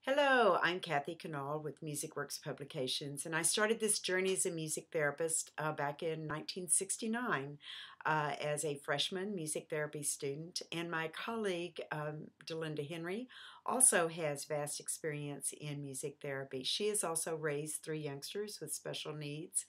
Hello, I'm Kathy Canal with MusicWorks Publications, and I started this journey as a music therapist back in 1969 as a freshman music therapy student. And my colleague, Delinda Henry, also has vast experience in music therapy. She has also raised three youngsters with special needs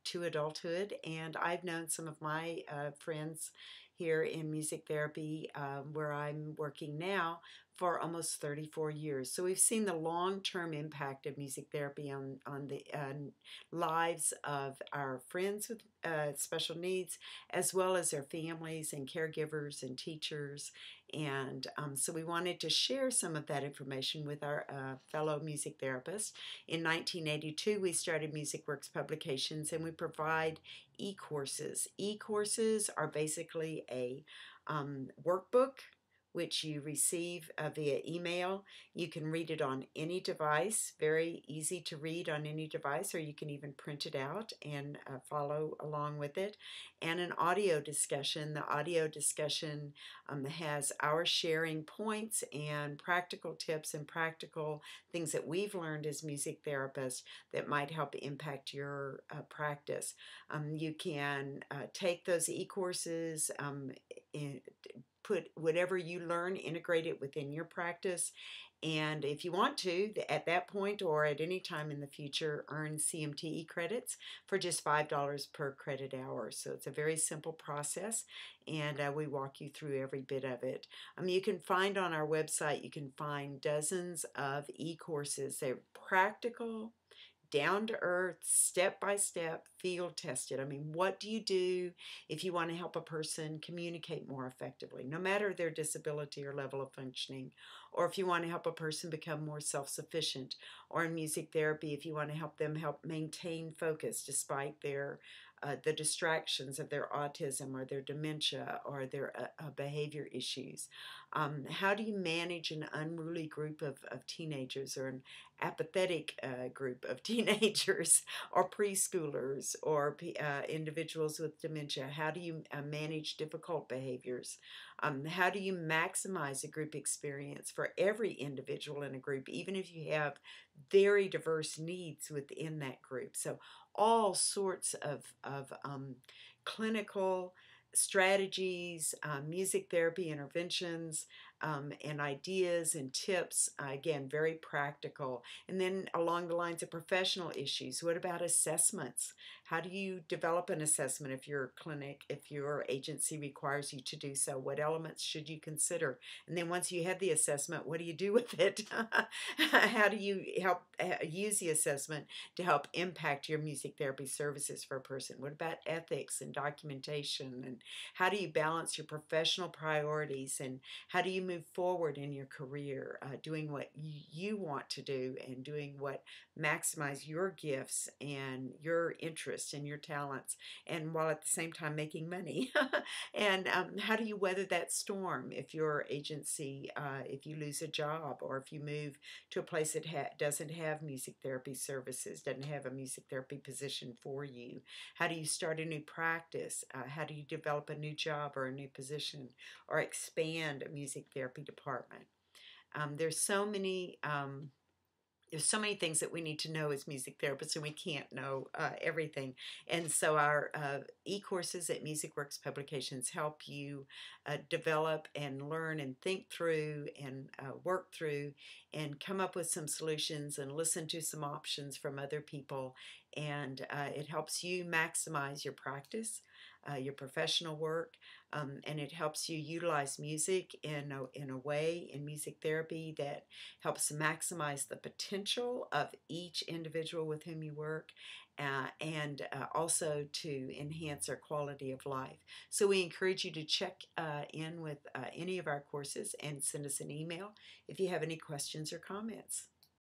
to adulthood, and I've known some of my friends here in music therapy where I'm working now for almost 34 years. So we've seen the long-term impact of music therapy on the lives of our friends with special needs, as well as their families and caregivers and teachers. And so we wanted to share some of that information with our fellow music therapists. In 1982, we started MusicWorks Publications, and we provide e-courses. E-courses are basically a workbook which you receive via email. You can read it on any device, very easy to read on any device, or you can even print it out and follow along with it. And an audio discussion. The audio discussion has our sharing points and practical tips and practical things that we've learned as music therapists that might help impact your practice. You can take those e-courses, put whatever you learn, integrate it within your practice, and if you want to, at that point or at any time in the future, earn CMTE credits for just $5 per credit hour. So it's a very simple process, and we walk you through every bit of it. You can find on our website, you can find dozens of e-courses. They're practical, down to earth, step by step, field tested. What do you do if you want to help a person communicate more effectively, no matter their disability or level of functioning, or if you want to help a person become more self-sufficient, or in music therapy, if you want to help them maintain focus despite their the distractions of their autism or their dementia or their behavior issues. How do you manage an unruly group of teenagers, or an apathetic group of teenagers or preschoolers or individuals with dementia? How do you manage difficult behaviors? How do you maximize a group experience for every individual in a group, even if you have very diverse needs within that group? So all sorts of clinical strategies, music therapy interventions, and ideas and tips, again, very practical. And then along the lines of professional issues, what about assessments? How do you develop an assessment if your clinic, if your agency requires you to do so? What elements should you consider? And then once you have the assessment, what do you do with it? How do you help use the assessment to help impact your music therapy services for a person? What about ethics and documentation? And how do you balance your professional priorities? And how do you move forward in your career, doing what you want to do and doing what maximize your gifts and your interests and your talents, and while at the same time making money? And how do you weather that storm if your agency, if you lose a job, or if you move to a place that doesn't have music therapy services, doesn't have a music therapy position for you? How do you start a new practice? How do you develop a new job or a new position, or expand a music therapy department? There's so many things that we need to know as music therapists, and we can't know everything. And so our e-courses at MusicWorks Publications help you develop and learn and think through and work through and come up with some solutions and listen to some options from other people. And it helps you maximize your practice, your professional work, and it helps you utilize music in a way in music therapy that helps maximize the potential of each individual with whom you work, and also to enhance their quality of life. So we encourage you to check in with any of our courses and send us an email if you have any questions or comments.